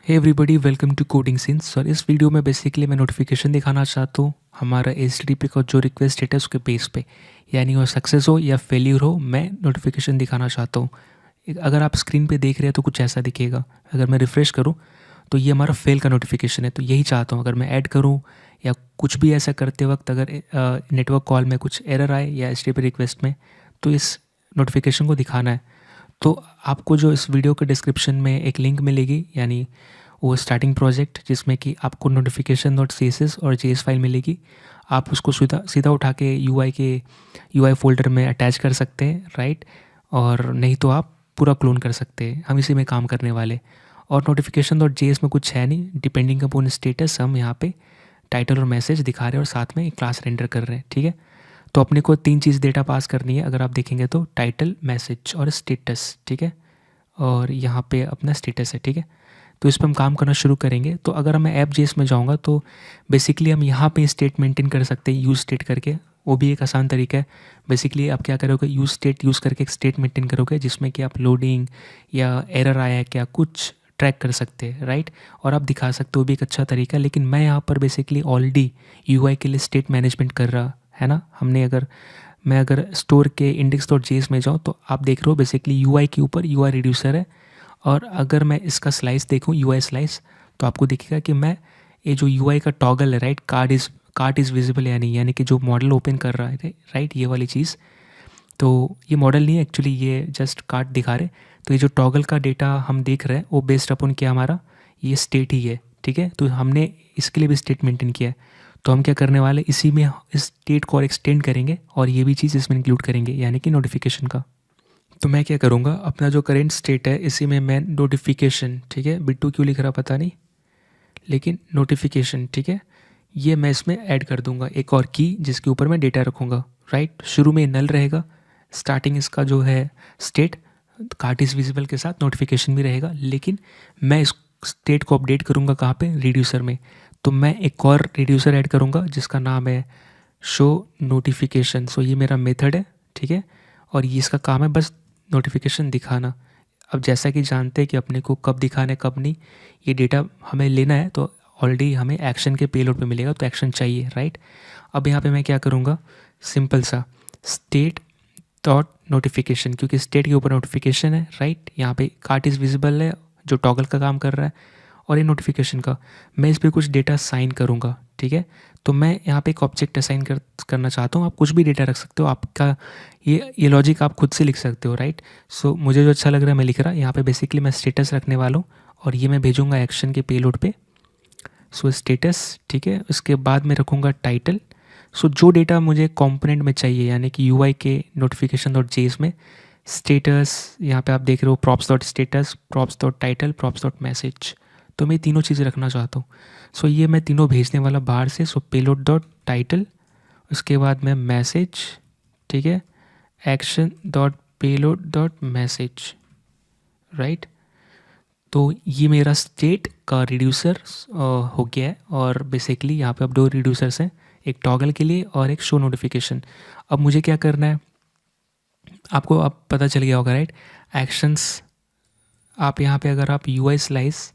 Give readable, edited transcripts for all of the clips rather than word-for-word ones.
Hey everybody, welcome to coding scenes. और इस video में बेसिकली मैं नोटिफिकेशन दिखाना चाहता हूँ हमारा HTTP का जो रिक्वेस्ट है उसके बेस पे, यानी वो सक्सेस हो या फेल्यूर हो, मैं नोटिफिकेशन दिखाना चाहता हूँ। अगर आप स्क्रीन पे देख रहे हैं तो कुछ ऐसा दिखेगा। अगर मैं रिफ़्रेश करूँ तो ये हमारा फेल का नोटिफिकेशन है। तो यही चाहता हूँ, अगर मैं ऐड करूँ या कुछ भी ऐसा करते वक्त अगर नेटवर्क कॉल में कुछ एरर आए या HTTP रिक्वेस्ट में, तो इस नोटिफिकेशन को दिखाना है। तो आपको जो इस वीडियो के डिस्क्रिप्शन में एक लिंक मिलेगी, यानी वो स्टार्टिंग प्रोजेक्ट जिसमें कि आपको नोटिफिकेशन डॉट CSS और JS फाइल मिलेगी। आप उसको सीधा सीधा उठा के UI फोल्डर में अटैच कर सकते हैं, राइट। और नहीं तो आप पूरा क्लोन कर सकते हैं। हम इसी में काम करने वाले। और नोटिफिकेशन डॉट JS में कुछ है नहीं, डिपेंडिंग अपॉन स्टेटस हम यहाँ पे टाइटल और मैसेज दिखा रहे हैं और साथ में एक क्लास रेंडर कर रहे हैं, ठीक है। तो अपने को 3 चीज़ डेटा पास करनी है। अगर आप देखेंगे तो टाइटल, मैसेज और स्टेटस, ठीक है। और यहाँ पे अपना स्टेटस है, ठीक है। तो इस पर हम काम करना शुरू करेंगे। तो अगर मैं ऐप जेएस में जाऊँगा तो बेसिकली हम यहाँ पे स्टेट मेंटेन कर सकते हैं यूज़ स्टेट करके। वो भी एक आसान तरीका है। बेसिकली आप क्या करोगे, यूज़ स्टेट यूज़ करके एक स्टेट मेंटेन करोगे जिसमें कि आप लोडिंग या एरर आया है क्या कुछ ट्रैक कर सकते हैं, राइट। और आप दिखा सकते हो, वो भी एक अच्छा तरीका है। लेकिन मैं यहाँ पर बेसिकली ऑलरेडी UI के लिए स्टेट मैनेजमेंट कर रहा है ना हमने। अगर स्टोर के index.js में जाऊँ तो आप देख रहे हो बेसिकली UI के ऊपर UI रिड्यूसर है। और अगर मैं इसका स्लाइस देखूँ, UI स्लाइस, तो आपको दिखेगा कि मैं ये जो UI का टॉगल है, राइट, कार्ड इज़ विजिबल, यानी कि जो मॉडल ओपन कर रहा है, राइट, ये वाली चीज़। तो ये मॉडल नहीं है एक्चुअली, ये जस्ट कार्ड दिखा रहे। तो ये जो टॉगल का डेटा हम देख रहे हैं वो बेस्ड अपन क्या, हमारा ये स्टेट ही है, ठीक है। तो हमने इसके लिए भी स्टेट मेंटेन किया है। तो हम क्या करने वाले, इसी में इस स्टेट को और एक्सटेंड करेंगे और ये भी चीज़ इसमें इंक्लूड करेंगे, यानी कि नोटिफिकेशन का। तो मैं क्या करूँगा, अपना जो करेंट स्टेट है इसी में मैं नोटिफिकेशन, ठीक है, बिट्टू क्यों लिख रहा पता नहीं, लेकिन नोटिफिकेशन, ठीक है, ये मैं इसमें ऐड कर दूंगा एक और की जिसके ऊपर मैं डेटा रखूँगा, राइट। शुरू में नल रहेगा, स्टार्टिंग इसका जो है स्टेट कार्ट इज़ विजिबल के साथ नोटिफिकेशन भी रहेगा। लेकिन मैं इस स्टेट को अपडेट करूँगा कहाँ पे, रिड्यूसर में। तो मैं एक और रिड्यूसर ऐड करूँगा जिसका नाम है शो नोटिफिकेशन। सो ये मेरा मेथड है, ठीक है। और ये इसका काम है बस नोटिफिकेशन दिखाना। अब जैसा कि जानते हैं कि अपने को कब दिखाना है कब नहीं, ये डेटा हमें लेना है तो ऑलरेडी हमें एक्शन के पेलोड पे मिलेगा, तो एक्शन चाहिए, राइट। अब यहाँ पे मैं क्या करूँगा, सिंपल सा स्टेट डॉट नोटिफिकेशन, क्योंकि स्टेट के ऊपर नोटिफिकेशन है, राइट। यहाँ पे कार्ट इज़ विजिबल है जो टॉगल का काम कर रहा है, और ये नोटिफिकेशन का मैं इस पर कुछ डेटा साइन करूँगा, ठीक है। तो मैं यहाँ पे एक ऑब्जेक्ट असाइन करना चाहता हूँ। आप कुछ भी डेटा रख सकते हो, आपका ये लॉजिक आप खुद से लिख सकते हो, राइट। सो मुझे जो अच्छा लग रहा है मैं लिख रहा। यहाँ पे बेसिकली मैं स्टेटस रखने वाला हूँ और ये मैं भेजूँगा एक्शन के पेलोड पे। सो स्टेटस, ठीक है। उसके बाद मैं रखूँगा टाइटल। सो जो डेटा मुझे कंपोनेंट में चाहिए, यानी कि UI के नोटिफिकेशन डॉट जेएस में स्टेटस, यहाँ पे आप देख रहे हो props dot status, props dot title, props dot message. तो मैं तीनों चीज़ें रखना चाहता हूँ। सो ये मैं तीनों भेजने वाला बाहर से। सो पेलोड डॉट टाइटल, उसके बाद मैं मैसेज, ठीक है, action dot payload dot message, right. तो ये मेरा स्टेट का रिड्यूसर हो गया है। और बेसिकली यहाँ पे अब 2 रिड्यूसर्स हैं, एक टॉगल के लिए और एक शो नोटिफिकेशन। अब मुझे क्या करना है, आपको अब पता चल गया होगा, राइट। एक्शंस, आप यहाँ पे अगर आप UI स्लाइस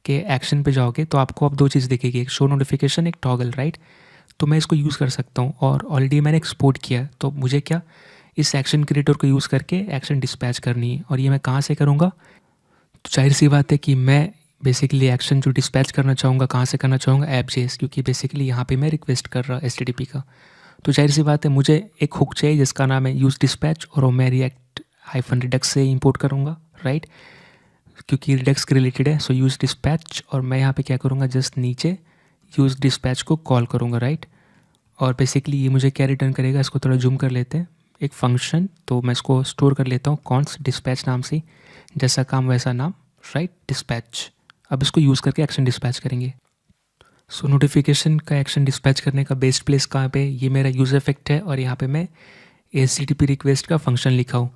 के एक्शन पे जाओगे तो आपको अब 2 चीज़ दिखेगी, एक शो नोटिफिकेशन, एक टॉगल, राइट। तो मैं इसको यूज़ कर सकता हूँ और ऑलरेडी मैंने एक्सपोर्ट किया है। तो मुझे क्या, इस एक्शन क्रिएटर को यूज़ करके एक्शन डिस्पैच करनी है। और ये मैं कहाँ से करूँगा, तो जाहिर सी बात है कि मैं बेसिकली एक्शन जो डिस्पैच करना चाहूँगा कहाँ से करना चाहूँगा, ऐप जेएस, क्योंकि बेसिकली यहाँ पे मैं रिक्वेस्ट कर रहा HTTP का। तो जाहिर सी बात है मुझे एक हुक चाहिए जिसका नाम है यूज़ डिस्पैच, और वो मैं रिएक्ट हाइफन रिडक्स से इंपोर्ट करूँगा, राइट, क्योंकि रिडक्स के रिलेटेड है। सो यूज़ डिस्पैच, और मैं यहाँ पे क्या करूँगा, जस्ट नीचे यूज़ डिस्पैच को कॉल करूँगा, राइट। और बेसिकली ये मुझे क्या रिटर्न करेगा, इसको थोड़ा जूम कर लेते हैं, एक फंक्शन। तो मैं इसको स्टोर कर लेता हूँ कॉन्स डिस्पैच नाम से, जैसा काम वैसा नाम, राइट, डिस्पैच। अब इसको यूज़ करके एक्शन डिस्पैच करेंगे। सो नोटिफिकेशन का एक्शन डिस्पैच करने का बेस्ट प्लेस कहाँ पे, ये मेरा यूज़र इफेक्ट है और यहाँ पे मैं HTTP रिक्वेस्ट का फंक्शन लिखा हूँ।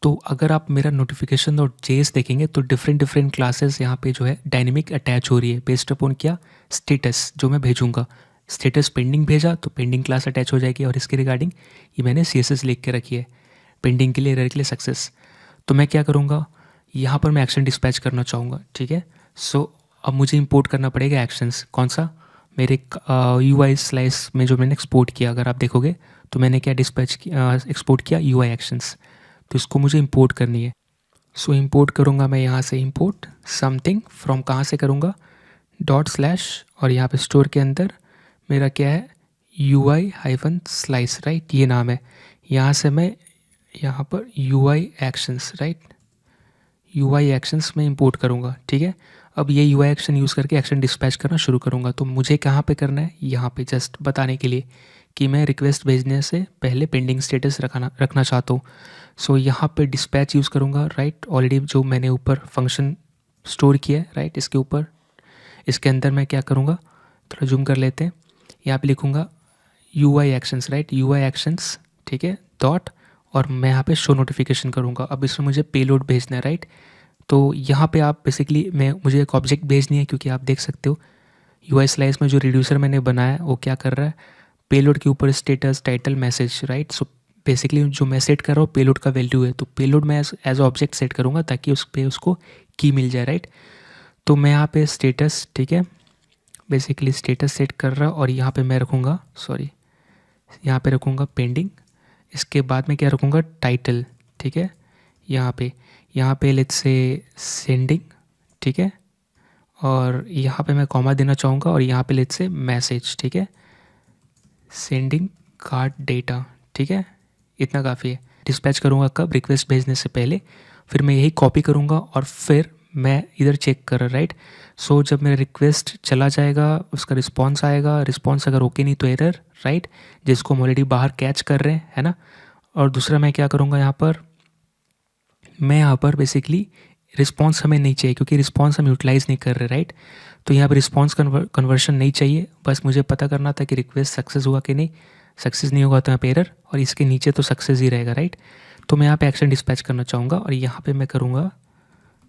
तो अगर आप मेरा नोटिफिकेशन और जेएस देखेंगे तो डिफरेंट क्लासेस यहाँ पे जो है डायनेमिक अटैच हो रही है बेस्ड अपॉन क्या, स्टेटस जो मैं भेजूँगा। स्टेटस पेंडिंग भेजा तो पेंडिंग क्लास अटैच हो जाएगी, और इसके रिगार्डिंग ये मैंने CSS लिख के रखी है, पेंडिंग के लिए, एरर के लिए, सक्सेस। तो मैं क्या करूँगा, यहाँ पर मैं एक्शन डिस्पैच करना चाहूँगा, ठीक है। सो अब मुझे इंपोर्ट करना पड़ेगा एक्शंस, कौन सा, मेरे UI स्लाइस में जो मैंने एक्सपोर्ट किया, अगर आप देखोगे तो मैंने क्या डिस्पैच किया, एक्सपोर्ट किया UI एक्शंस, तो इसको मुझे इंपोर्ट करनी है। सो इंपोर्ट करूँगा मैं यहाँ से, इंपोर्ट समथिंग फ्रॉम, कहाँ से करूँगा, डॉट स्लैश, और यहाँ पे स्टोर के अंदर मेरा क्या है, UI-slice, राइट, ये नाम है। यहाँ से मैं यहाँ पर UI actions, right, UI actions में इंपोर्ट करूँगा, ठीक है। अब ये UI एक्शन यूज़ करके एक्शन डिस्पैच करना शुरू करूँगा। तो मुझे कहाँ पे करना है, यहाँ पे, जस्ट बताने के लिए कि मैं रिक्वेस्ट भेजने से पहले पेंडिंग स्टेटस रखना चाहता हूँ। सो यहाँ पे डिस्पैच यूज़ करूँगा, राइट, ऑलरेडी जो मैंने ऊपर फंक्शन स्टोर किया है, राइट, इसके ऊपर, इसके अंदर मैं क्या करूँगा, थोड़ा जूम कर लेते हैं, यहाँ पे लिखूँगा UI actions, right, UI actions, ठीक है, डॉट, और मैं यहाँ पे शो नोटिफिकेशन करूँगा। अब इसमें मुझे पेलोड भेजना है, राइट। तो यहाँ पे आप बेसिकली मुझे एक ऑब्जेक्ट भेजनी है, क्योंकि आप देख सकते हो UI स्लाइस में जो रिड्यूसर मैंने बनाया है वो क्या कर रहा है, पेलोड के ऊपर status, title, message, right. So basically जो मैं सेट कर रहा हूँ पेलोड का वैल्यू है, तो पेलोड मैं एज ऑब्जेक्ट सेट करूँगा ताकि उस पर उसको की मिल जाए, राइट। तो मैं यहाँ पे स्टेटस, ठीक है, बेसिकली स्टेटस सेट कर रहा, और यहाँ पे मैं रखूँगा, सॉरी, यहाँ पे रखूँगा पेंडिंग, इसके बाद में क्या रखूँगा, टाइटल, ठीक है, यहाँ पे लेट्स से सेंडिंग, ठीक है, और यहाँ पे मैं कॉमा देना चाहूँगा, और यहाँ पे लेट्स से मैसेज, ठीक है, सेंडिंग कार्ड डेटा, ठीक है, इतना काफ़ी है। डिस्पैच करूँगा कब, रिक्वेस्ट भेजने से पहले, फिर मैं यही कॉपी करूँगा और फिर मैं इधर चेक कर रहा, राइट। सो जब मेरा रिक्वेस्ट चला जाएगा उसका रिस्पॉन्स आएगा, रिस्पॉन्स अगर ओके नहीं तो एरर, राइट, जिसको हम ऑलरेडी बाहर कैच कर रहे हैं, है ना। और दूसरा मैं क्या करूँगा, यहाँ पर बेसिकली रिस्पॉन्स हमें नहीं चाहिए, क्योंकि रिस्पॉन्स हम यूटिलाइज़ नहीं कर रहे, राइट। तो यहाँ पर रिस्पॉन्स कन्वर्शन नहीं चाहिए, बस मुझे पता करना था कि रिक्वेस्ट सक्सेस हुआ कि नहीं, सक्सेस नहीं होगा तो यहाँ पे एरर, और इसके नीचे तो सक्सेस ही रहेगा, राइट। तो मैं यहाँ पे एक्शन डिस्पैच करना चाहूँगा, और यहाँ पे मैं करूँगा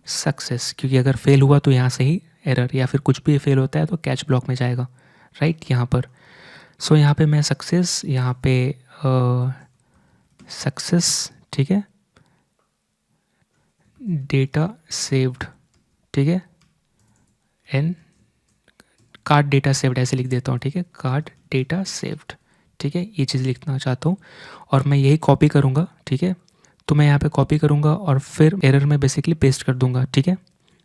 सक्सेस, क्योंकि अगर फेल हुआ तो यहाँ से ही एरर, या फिर कुछ भी फेल होता है तो कैच ब्लॉक में जाएगा, राइट, यहाँ पर। सो यहाँ पे मैं सक्सेस, यहाँ पे सक्सेस, ठीक है, डेटा सेव्ड, ठीक है, एंड कार्ड डेटा सेव्ड ऐसे लिख देता हूँ, ठीक है, कार्ड डेटा सेव्ड, ठीक है, ये चीज़ लिखना चाहता हूँ, और मैं यही कॉपी करूँगा, ठीक है। तो मैं यहाँ पे कॉपी करूँगा और फिर एरर में बेसिकली पेस्ट कर दूँगा, ठीक है।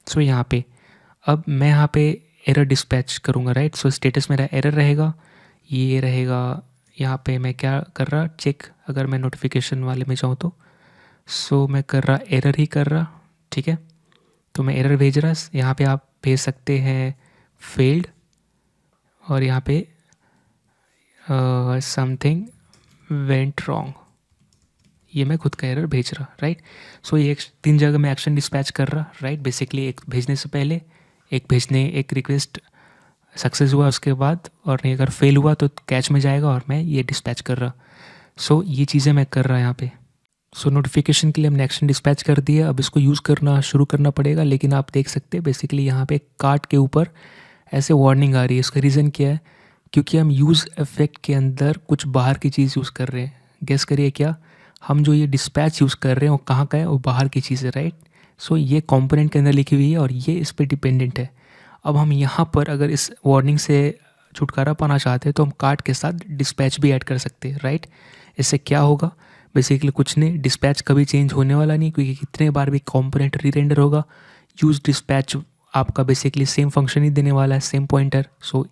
सो यहाँ पे अब मैं यहाँ पे एरर डिस्पैच करूँगा, राइट। सो स्टेटस मेरा एरर रहेगा, ये रहेगा। यहाँ पे मैं क्या कर रहा, चेक, अगर मैं नोटिफिकेशन वाले में जाऊँ तो सो मैं कर रहा एरर ही कर रहा, ठीक है। तो मैं एरर भेज रहा, यहाँ पे आप भेज सकते हैं फेल्ड, और यहाँ पे समथिंग वेंट रॉन्ग, ये मैं खुद का एरर भेज रहा, राइट। सो ये 3 जगह मैं एक्शन डिस्पैच कर रहा, राइट। बेसिकली एक भेजने से पहले, एक रिक्वेस्ट सक्सेस हुआ उसके बाद, और नहीं अगर फेल हुआ तो कैच में जाएगा, और मैं ये डिस्पैच कर रहा। सो ये चीज़ें मैं कर रहा यहाँ पे। सो नोटिफिकेशन के लिए हमने एक्शन डिस्पैच कर दिया, अब इसको यूज़ करना शुरू करना पड़ेगा। लेकिन आप देख सकते हैं बेसिकली यहाँ पे कार्ट के ऊपर ऐसे वार्निंग आ रही है। इसका रीज़न क्या है, क्योंकि हम यूज़ इफेक्ट के अंदर कुछ बाहर की चीज़ यूज़ कर रहे हैं। गेस करिए क्या, हम जो ये डिस्पैच यूज़ कर रहे हैं वो कहाँ का है, वो बाहर की चीज़ है, राइट। सो ये कंपोनेंट के अंदर लिखी हुई है और ये इस पर डिपेंडेंट है। अब हम यहाँ पर अगर इस वार्निंग से छुटकारा पाना चाहते हैं तो हम कार्ट के साथ डिस्पैच भी ऐड कर सकते हैं, राइट। इससे क्या होगा, बेसिकली कुछ नहीं, डिस्पैच कभी चेंज होने वाला नहीं, क्योंकि कितने बार भी कंपोनेंट रीरेंडर होगा, यूज़ डिस्पैच आपका बेसिकली सेम फंक्शन ही देने वाला है, सेम पॉइंटर। सो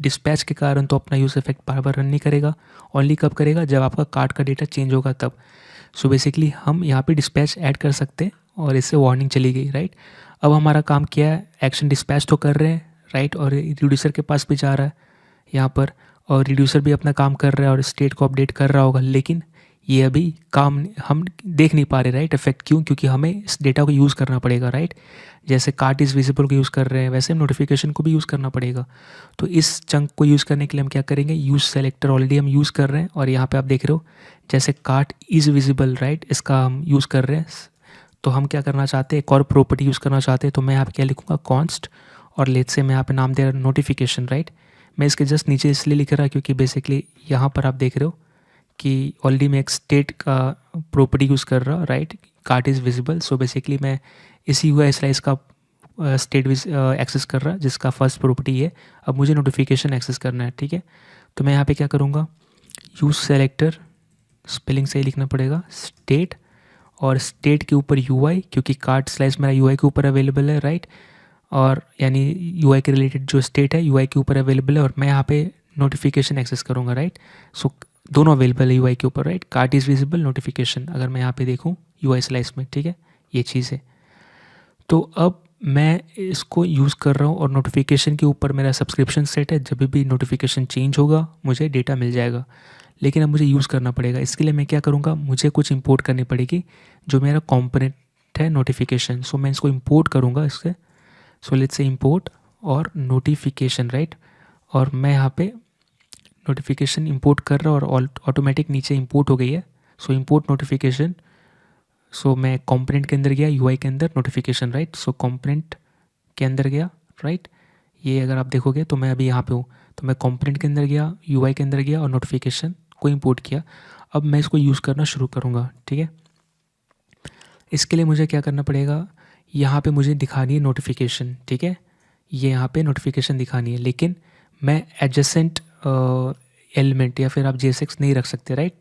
डिस्पैच के कारण तो अपना यूज़ इफेक्ट बार बार रन नहीं करेगा, ओनली कब करेगा, जब आपका कार्ड का डेटा चेंज होगा तब। सो बेसिकली हम यहाँ पे डिस्पैच ऐड कर सकते हैं और इससे वार्निंग चली गई, राइट। अब हमारा काम क्या है, एक्शन डिस्पैच तो कर रहे हैं, राइट, और रिड्यूसर के पास भी जा रहा है यहाँ पर, और रिड्यूसर भी अपना काम कर रहा है और स्टेट को अपडेट कर रहा होगा। लेकिन ये अभी काम हम देख नहीं पा रहे, राइट। इफेक्ट क्यों, क्योंकि हमें इस डेटा को यूज़ करना पड़ेगा, राइट। जैसे कार्ट इज़ विजिबल को यूज़ कर रहे हैं, वैसे हम नोटिफिकेशन को भी यूज़ करना पड़ेगा। तो इस चंक को यूज़ करने के लिए हम क्या करेंगे, यूज़ सेलेक्टर ऑलरेडी हम यूज़ कर रहे हैं, और यहाँ पे आप देख रहे हो जैसे कार्ट इज़ विजिबल, राइट, इसका हम यूज़ कर रहे हैं। तो हम क्या करना चाहते हैं, एक और प्रॉपर्टी यूज़ करना चाहते हैं। तो मैं यहाँ पे क्या लिखूँगा, कॉन्स्ट, और लेट से मैं यहाँ पे नाम दे रहा नोटिफिकेशन, राइट। मैं इसके जस्ट नीचे इसलिए लिख रहा क्योंकि बेसिकली यहाँ पर आप देख रहे हो कि ऑलरेडी मैं एक स्टेट का प्रॉपर्टी यूज़ कर रहा, right, cart is visible. So basically मैं इसी UI स्लाइस का स्टेट एक्सेस कर रहा है, जिसका फर्स्ट प्रॉपर्टी है। अब मुझे नोटिफिकेशन एक्सेस करना है, ठीक है। तो मैं यहाँ पे क्या करूँगा, यूज सेलेक्टर, स्पेलिंग सही लिखना पड़ेगा, स्टेट, और स्टेट के ऊपर यूआई, क्योंकि कार्ड स्लाइस मेरा यूआई के ऊपर अवेलेबल है, राइट। और यानी यूआई के रिलेटेड जो स्टेट है यूआई के ऊपर अवेलेबल है, और मैं यहाँ पे नोटिफिकेशन एक्सेस करूँगा, राइट। सो दोनों अवेलेबल है यूआई के ऊपर, right. Card is visible, notification, अगर मैं यहाँ पे देखूँ यूआई स्लाइस में, ठीक है, ये चीज़ है। तो अब मैं इसको यूज़ कर रहा हूँ और नोटिफिकेशन के ऊपर मेरा सब्सक्रिप्शन सेट है, जब भी नोटिफिकेशन चेंज होगा मुझे डेटा मिल जाएगा। लेकिन अब मुझे यूज़ करना पड़ेगा, इसके लिए मैं क्या करूँगा, मुझे कुछ इंपोर्ट करनी पड़ेगी जो मेरा कंपोनेंट है नोटिफिकेशन। सो मैं इसको इंपोर्ट करूँगा इससे। सो लेट्स से इंपोर्ट और नोटिफिकेशन, राइट। और मैं यहाँ पे नोटिफिकेशन इंपोर्ट कर रहा हूँ और ऑटोमेटिक नीचे इंपोर्ट हो गई है। सो इंपोर्ट नोटिफिकेशन। सो मैं कंपोनेंट के अंदर गया, यूआई के अंदर नोटिफिकेशन, राइट। सो कंपोनेंट के अंदर गया, राइट। ये अगर आप देखोगे तो मैं अभी यहाँ पे हूँ, तो मैं कंपोनेंट के अंदर गया, यूआई के अंदर गया और नोटिफिकेशन को इंपोर्ट किया। अब मैं इसको यूज़ करना शुरू करूँगा, ठीक है। इसके लिए मुझे क्या करना पड़ेगा, यहाँ पे मुझे दिखानी है नोटिफिकेशन, ठीक है। ये यहाँ पे नोटिफिकेशन दिखानी है, लेकिन मैं एडजेसेंट एलिमेंट या फिर आप JSX नहीं रख सकते, राइट।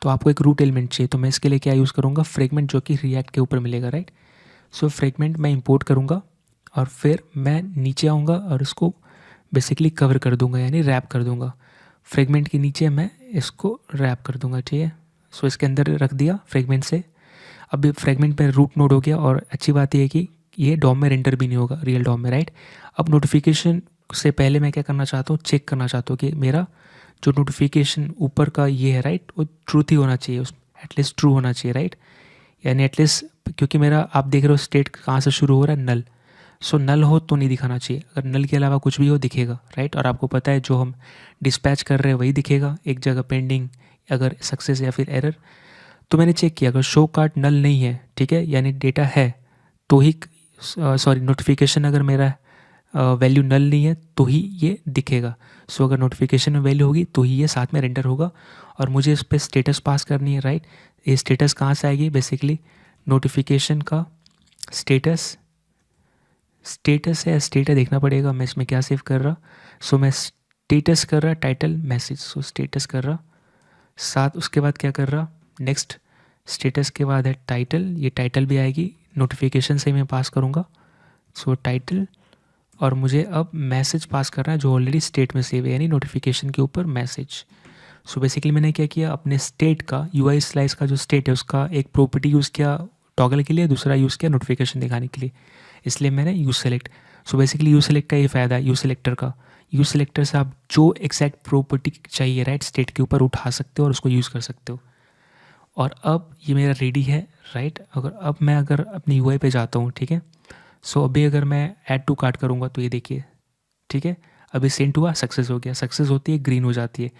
तो आपको एक रूट एलिमेंट चाहिए, तो मैं इसके लिए क्या यूज़ करूँगा, फ्रेगमेंट, जो कि रिएक्ट के ऊपर मिलेगा, राइट। सो फ्रेगमेंट मैं इंपोर्ट करूँगा और फिर मैं नीचे आऊँगा और इसको बेसिकली कवर कर दूँगा, यानी रैप कर दूँगा। फ्रेगमेंट के नीचे मैं इसको रैप कर दूँगा, ठीक है। सो इसके अंदर रख दिया फ्रेगमेंट से। अब फ्रेगमेंट पे रूट नोड हो गया, और अच्छी बात यह है कि ये डॉम में रेंडर भी नहीं होगा, रियल डॉम में, राइट। अब नोटिफिकेशन से पहले मैं क्या करना चाहता हूँ, चेक करना चाहता हूँ कि मेरा जो नोटिफिकेशन ऊपर का ये है, राइट, वो ट्रूथ ही होना चाहिए, उस एटलीस्ट ट्रू होना चाहिए, राइट। यानी एटलीस्ट, क्योंकि मेरा आप देख रहे हो स्टेट कहाँ से शुरू हो रहा है, नल। सो नल हो तो नहीं दिखाना चाहिए, अगर नल के अलावा कुछ भी हो दिखेगा, राइट। और आपको पता है जो हम डिस्पैच कर रहे हैं वही दिखेगा, एक जगह पेंडिंग, अगर सक्सेस या फिर एरर। तो मैंने चेक किया, अगर शो कार्ड नल नहीं है, ठीक है, यानी डेटा है तो ही, सॉरी, नोटिफिकेशन अगर मेरा वैल्यू नल नहीं है तो ही ये दिखेगा। सो अगर नोटिफिकेशन में वैल्यू होगी तो ही ये साथ में रेंडर होगा, और मुझे इस पर स्टेटस पास करनी है, राइट। ये स्टेटस कहाँ से आएगी, बेसिकली नोटिफिकेशन का स्टेटस, स्टेटस है, स्टेट है, देखना पड़ेगा मैं इसमें क्या सेव कर रहा। सो मैं स्टेटस कर रहा, टाइटल मैसेज, सो स्टेटस कर रहा, साथ उसके बाद क्या कर रहा, नेक्स्ट स्टेटस के बाद है टाइटल, ये टाइटल भी आएगी, नोटिफिकेशन से मैं पास करूँगा। सो टाइटल, और मुझे अब मैसेज पास करना है जो ऑलरेडी स्टेट में सेव है, यानी नोटिफिकेशन के ऊपर मैसेज। सो बेसिकली मैंने क्या किया, अपने स्टेट का, यूआई स्लाइस का जो स्टेट है उसका एक प्रॉपर्टी यूज़ किया टॉगल के लिए, दूसरा यूज़ किया नोटिफिकेशन दिखाने के लिए, इसलिए मैंने use select. So basically use select का ये फ़ायदा है, यूज सेलेक्टर का, यूज सेलेक्टर से आप जो एक्जैक्ट प्रॉपर्टी चाहिए, राइट, स्टेट के ऊपर उठा सकते हो और उसको यूज़ कर सकते हो। और अब ये मेरा रेडी है, राइट। अगर अपनी यूआई पे जाता हूँ, ठीक है। सो अभी अगर मैं ऐड टू कार्ट करूँगा तो ये देखिए, ठीक है, अभी सेंड हुआ, सक्सेस हो गया, सक्सेस होती है ग्रीन हो जाती है,